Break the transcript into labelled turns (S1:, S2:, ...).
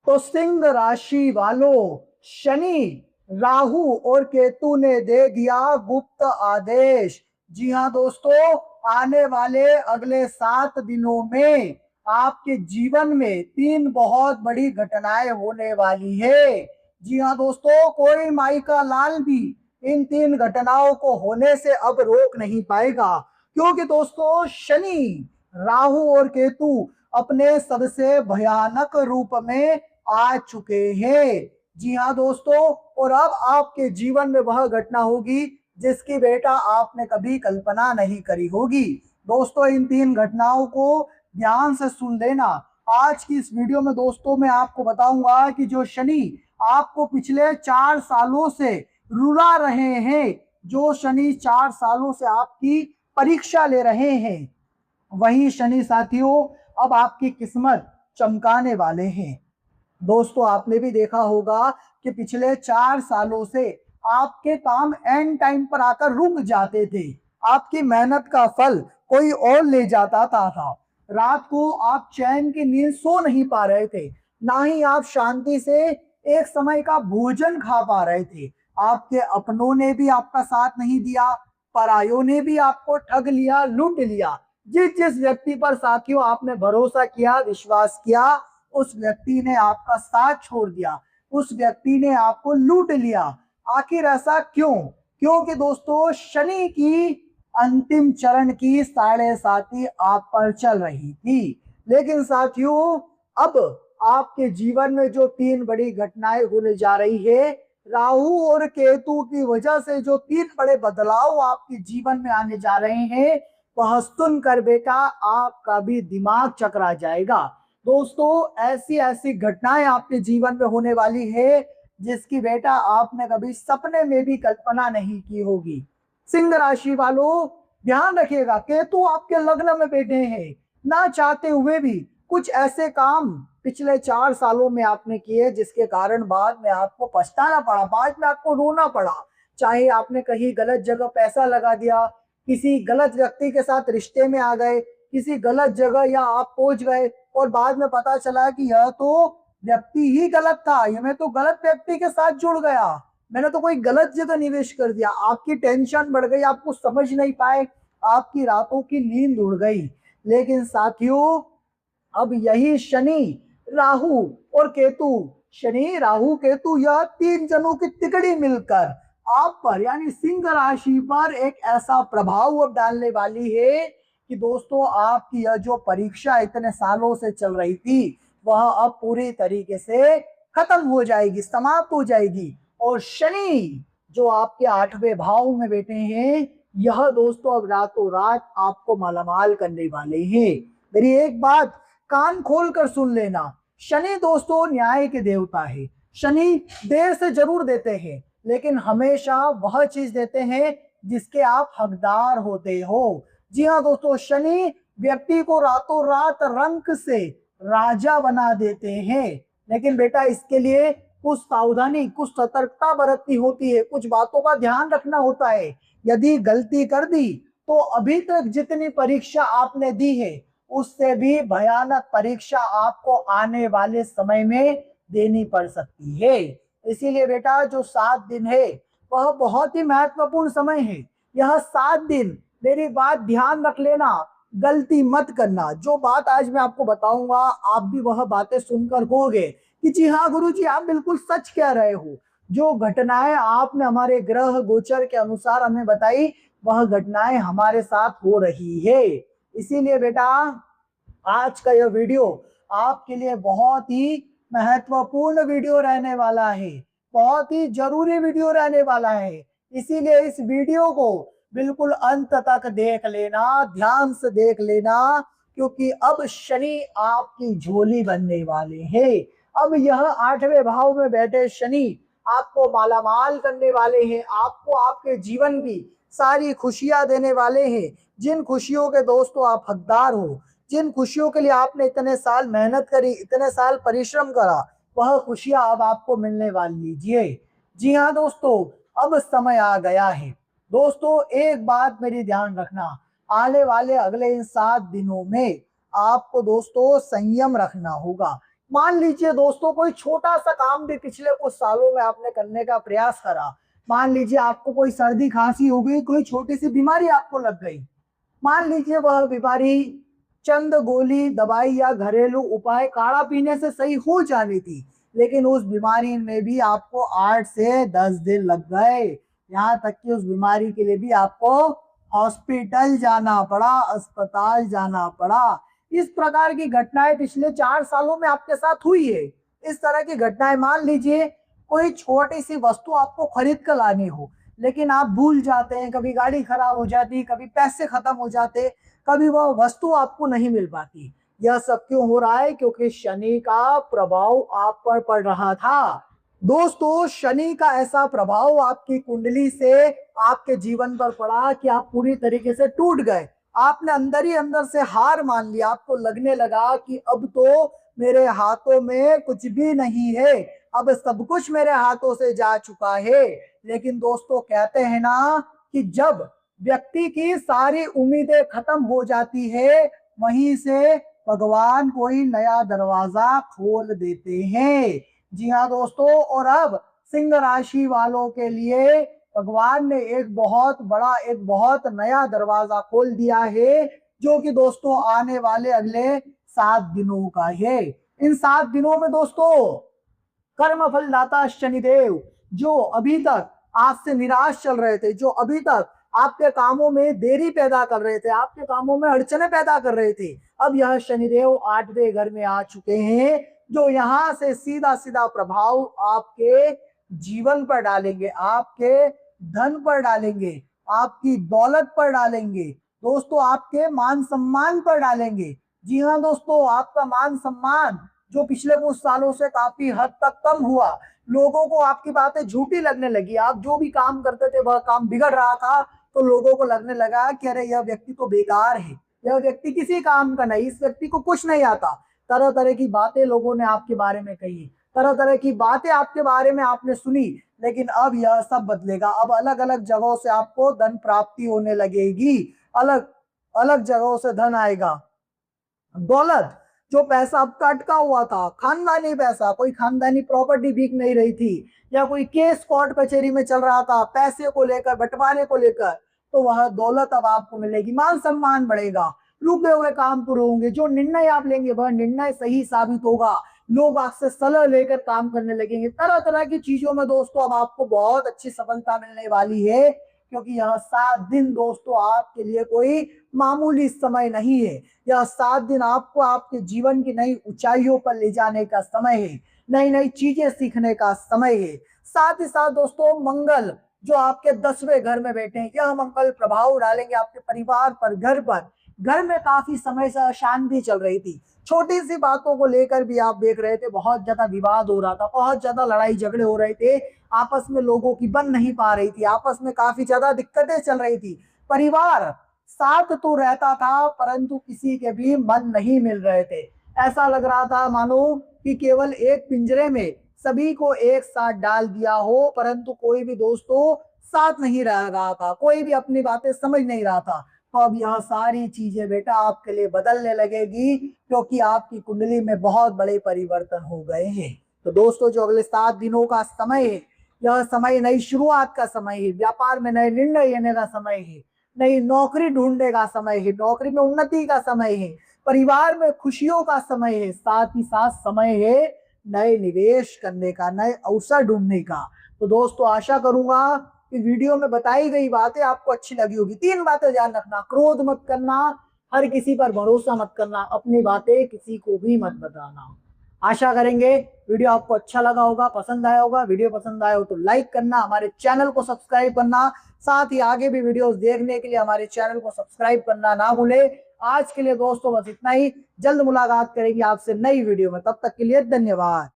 S1: तो सिंह राशि वालों, शनि, राहु और केतु ने दे दिया गुप्त आदेश। जी हाँ दोस्तों, आने वाले अगले 7 दिनों में आपके जीवन में 3 बहुत बड़ी घटनाएं होने वाली है। जी हाँ दोस्तों, कोई माई का लाल भी इन 3 घटनाओं को होने से अब रोक नहीं पाएगा, क्योंकि दोस्तों शनि, राहु और केतु अपने सबसे भयानक रूप में आ चुके हैं। जी हाँ दोस्तों, और अब आपके जीवन में वह घटना होगी जिसकी बेटा आपने कभी कल्पना नहीं करी होगी। दोस्तों, इन 3 घटनाओं को ध्यान से सुन लेना। आज की इस वीडियो में दोस्तों मैं आपको बताऊंगा कि जो शनि आपको पिछले 4 सालों से रुला रहे हैं, जो शनि 4 सालों से आपकी परीक्षा ले रहे हैं, वही शनि साथियों अब आपकी किस्मत चमकाने वाले हैं। दोस्तों, आपने भी देखा होगा कि पिछले 4 सालों से आपके काम एंड टाइम पर आकर रुक जाते थे। आपकी मेहनत का फल कोई और ले जाता था। रात को आप चैन की नींद सो नहीं पा रहे थे, ना ही आप शांति से एक समय का भोजन खा पा रहे थे। आपके अपनों ने भी आपका साथ नहीं दिया, परायों ने भी आपको ठग लिया, लूट लिया। जिस जिस व्यक्ति पर साथियों आपने भरोसा किया, विश्वास किया, उस व्यक्ति ने आपका साथ छोड़ दिया, उस व्यक्ति ने आपको लूट लिया। आखिर ऐसा क्यों? क्योंकि दोस्तों शनि की अंतिम चरण की 7.5 आप पर चल रही थी। लेकिन साथियों, अब आपके जीवन में जो 3 बड़ी घटनाएं होने जा रही है, राहु और केतु की वजह से जो 3 बड़े बदलाव आपके जीवन में आने जा रहे हैं, वह सुनकर बेटा आपका भी दिमाग चकरा जाएगा। दोस्तों, ऐसी ऐसी घटनाएं आपके जीवन में होने वाली है जिसकी बेटा आपने कभी सपने में भी कल्पना नहीं की होगी। सिंह राशि वालों, ध्यान रखिएगा, केतु आपके लग्न में बैठे हैं। ना चाहते हुए भी कुछ ऐसे काम पिछले 4 सालों में आपने किए जिसके कारण बाद में आपको पछताना पड़ा, बाद में आपको रोना पड़ा। चाहे आपने कहीं गलत जगह पैसा लगा दिया, किसी गलत व्यक्ति के साथ रिश्ते में आ गए, किसी गलत जगह या आप पहुंच गए और बाद में पता चला कि यह तो व्यक्ति ही गलत था, ये मैं तो गलत व्यक्ति के साथ जुड़ गया, मैंने तो कोई गलत जगह निवेश कर दिया। आपकी टेंशन बढ़ गई, आपको समझ नहीं पाए, आपकी रातों की नींद उड़ गई। लेकिन साथियों, अब यही शनि, राहु और केतु, शनि, राहु, केतु, यह 3 जनों की तिकड़ी मिलकर आप पर यानी सिंह राशि पर एक ऐसा प्रभाव अब डालने वाली है कि दोस्तों आपकी यह जो परीक्षा इतने सालों से चल रही थी, वह अब पूरी तरीके से खत्म हो जाएगी, समाप्त हो जाएगी। और शनि जो आपके 8वें भाव में बैठे हैं, यह दोस्तों अब रातों रात आपको मालामाल करने वाले हैं। मेरी एक बात कान खोल कर सुन लेना, शनि दोस्तों न्याय के देवता है। शनि देर से जरूर देते हैं, लेकिन हमेशा वह चीज देते हैं जिसके आप हकदार होते हो। जी हाँ दोस्तों, शनि व्यक्ति को रातों रात रंक से राजा बना देते हैं, लेकिन बेटा इसके लिए कुछ सावधानी, कुछ सतर्कता बरतनी होती है, कुछ बातों का ध्यान रखना होता है। यदि गलती कर दी तो अभी तक जितनी परीक्षा आपने दी है, उससे भी भयानक परीक्षा आपको आने वाले समय में देनी पड़ सकती है। इसीलिए बेटा जो 7 दिन है, वह बहुत ही महत्वपूर्ण समय है। यह 7 दिन मेरी बात ध्यान रख लेना, गलती मत करना। जो बात आज मैं आपको बताऊंगा, आप भी वह बातें सुनकर कहोगे कि जी हाँ गुरुजी, आप बिल्कुल सच कह रहे हो। जो घटनाएं आपने हमारे ग्रह गोचर के अनुसार हमें बताई, वह घटनाएं हमारे साथ हो रही है। इसीलिए बेटा आज का यह वीडियो आपके लिए बहुत ही महत्वपूर्ण वीडियो रहने वाला है, बहुत ही जरूरी वीडियो रहने वाला है। इसीलिए इस वीडियो को बिल्कुल अंत तक देख लेना, ध्यान से देख लेना, क्योंकि अब शनि आपकी झोली बनने वाले हैं। अब यह 8वें भाव में बैठे शनि आपको मालामाल करने वाले हैं, आपको आपके जीवन की सारी खुशियां देने वाले हैं। जिन खुशियों के दोस्तों आप हकदार हो, जिन खुशियों के लिए आपने इतने साल मेहनत करी, इतने साल परिश्रम करा, वह खुशियां अब आपको मिलने वाली लीजिए। जी हाँ दोस्तों, अब समय आ गया है। दोस्तों एक बात मेरी ध्यान रखना, आने वाले अगले इन 7 दिनों में आपको दोस्तों संयम रखना होगा। मान लीजिए दोस्तों कोई छोटा सा काम भी पिछले कुछ सालों में आपने करने का प्रयास करा, मान लीजिए आपको कोई सर्दी खांसी हो गई, कोई छोटी सी बीमारी आपको लग गई, मान लीजिए वह बीमारी चंद गोली दवाई या घरेलू उपाय काढ़ा पीने से सही हो जानी थी, लेकिन उस बीमारी में भी आपको 8 से 10 दिन लग गए। यहाँ तक कि उस बीमारी के लिए भी आपको हॉस्पिटल जाना पड़ा, अस्पताल जाना पड़ा। इस प्रकार की घटनाएं पिछले 4 सालों में आपके साथ हुई है। इस तरह की घटनाएं, मान लीजिए कोई छोटी सी वस्तु आपको खरीद कर लानी हो, लेकिन आप भूल जाते हैं, कभी गाड़ी खराब हो जाती, कभी पैसे खत्म हो जाते, कभी वह वस्तु आपको नहीं मिल पाती। यह सब क्यों हो रहा है? क्योंकि शनि का प्रभाव आप पर पड़ रहा था। दोस्तों, शनि का ऐसा प्रभाव आपकी कुंडली से आपके जीवन पर पड़ा कि आप पूरी तरीके से टूट गए। आपने अंदर ही अंदर से हार मान लिया। आपको लगने लगा कि अब तो मेरे हाथों में कुछ भी नहीं है, अब सब कुछ मेरे हाथों से जा चुका है। लेकिन दोस्तों, कहते हैं ना कि जब व्यक्ति की सारी उम्मीदें खत्म हो जाती है, वहीं से भगवान कोई नया दरवाजा खोल देते हैं। जी हाँ दोस्तों, और अब सिंह राशि वालों के लिए भगवान ने एक बहुत बड़ा, एक बहुत नया दरवाजा खोल दिया है, जो कि दोस्तों आने वाले अगले 7 दिनों का है। इन 7 दिनों में दोस्तों कर्म फलदाता शनिदेव, जो अभी तक आपसे निराश चल रहे थे, जो अभी तक आपके कामों में देरी पैदा कर रहे थे, आपके कामों में अड़चने पैदा कर रहे थे, अब यह शनिदेव 8वें घर में आ चुके हैं, जो यहां से सीधा सीधा प्रभाव आपके जीवन पर डालेंगे, आपके धन पर डालेंगे, आपकी दौलत पर डालेंगे, दोस्तों आपके मान सम्मान पर डालेंगे। जी हाँ दोस्तों, आपका मान सम्मान जो पिछले कुछ सालों से काफी हद तक कम हुआ, लोगों को आपकी बातें झूठी लगने लगी, आप जो भी काम करते थे वह काम बिगड़ रहा था, तो लोगों को लगने लगा कि अरे यह व्यक्ति तो बेकार है, यह व्यक्ति किसी काम का नहीं, इस व्यक्ति को कुछ नहीं आता। तरह तरह की बातें लोगों ने आपके बारे में कही, तरह तरह की बातें आपके बारे में आपने सुनी, लेकिन अब यह सब बदलेगा। अब अलग अलग जगहों से आपको धन प्राप्ति होने लगेगी, अलग अलग जगहों से धन आएगा, दौलत, जो पैसा आपका अटका हुआ था, खानदानी पैसा, कोई खानदानी प्रॉपर्टी बिक नहीं रही थी, या कोई केस कोर्ट कचहरी में चल रहा था पैसे को लेकर, बंटवारे को लेकर, तो वह दौलत अब आपको मिलेगी। मान सम्मान बढ़ेगा, रुके हुए काम पूरे होंगे, जो निर्णय आप लेंगे वह निर्णय सही साबित होगा, लोग आपसे सलाह लेकर काम करने लगेंगे। तरह तरह की चीजों में दोस्तों अब आपको बहुत अच्छी सफलता मिलने वाली है, क्योंकि यह 7 दिन दोस्तों आपके लिए कोई मामूली समय नहीं है। यह 7 दिन आपको आपके जीवन की नई ऊंचाइयों पर ले जाने का समय है, नई नई चीजें सीखने का समय है। साथ ही साथ दोस्तों मंगल जो आपके 10वें घर में बैठे हैं, यह मंगल प्रभाव डालेंगे आपके परिवार पर, घर पर। घर में काफी समय से अशांति चल रही थी, छोटी सी बातों को लेकर भी आप देख रहे थे बहुत ज्यादा विवाद हो रहा था, बहुत ज्यादा लड़ाई झगड़े हो रहे थे, आपस में लोगों की बन नहीं पा रही थी, आपस में काफी ज्यादा दिक्कतें चल रही थी। परिवार साथ तो रहता था, परंतु किसी के भी मन नहीं मिल रहे थे। ऐसा लग रहा था मानो कि केवल एक पिंजरे में सभी को एक साथ डाल दिया हो, परंतु कोई भी दोस्तों साथ नहीं रह रहा था, कोई भी अपनी बातें समझ नहीं रहा था। तो अब यह सारी चीजें बेटा आपके लिए बदलने लगेगी, क्योंकि आपकी कुंडली में बहुत बड़े परिवर्तन हो गए हैं। तो दोस्तों, जो अगले 7 दिनों का समय है, यह समय नई शुरुआत का समय है, व्यापार में नए निर्णय लेने का समय है, नई नौकरी ढूंढने का समय है, नौकरी में उन्नति का समय है, परिवार में खुशियों का समय है, साथ ही साथ समय है नए निवेश करने का, नए अवसर ढूंढने का। तो दोस्तों, आशा करूंगा कि वीडियो में बताई गई बातें आपको अच्छी लगी होगी। 3 बातें ध्यान रखना: क्रोध मत करना, हर किसी पर भरोसा मत करना, अपनी बातें किसी को भी मत बताना। आशा करेंगे वीडियो आपको अच्छा लगा होगा, पसंद आया होगा। वीडियो पसंद आया हो तो लाइक करना, हमारे चैनल को सब्सक्राइब करना, साथ ही आगे भी वीडियोस देखने के लिए हमारे चैनल को सब्सक्राइब करना ना भूले। आज के लिए दोस्तों बस इतना ही, जल्द मुलाकात करेंगे आपसे नई वीडियो में, तब तक के लिए धन्यवाद।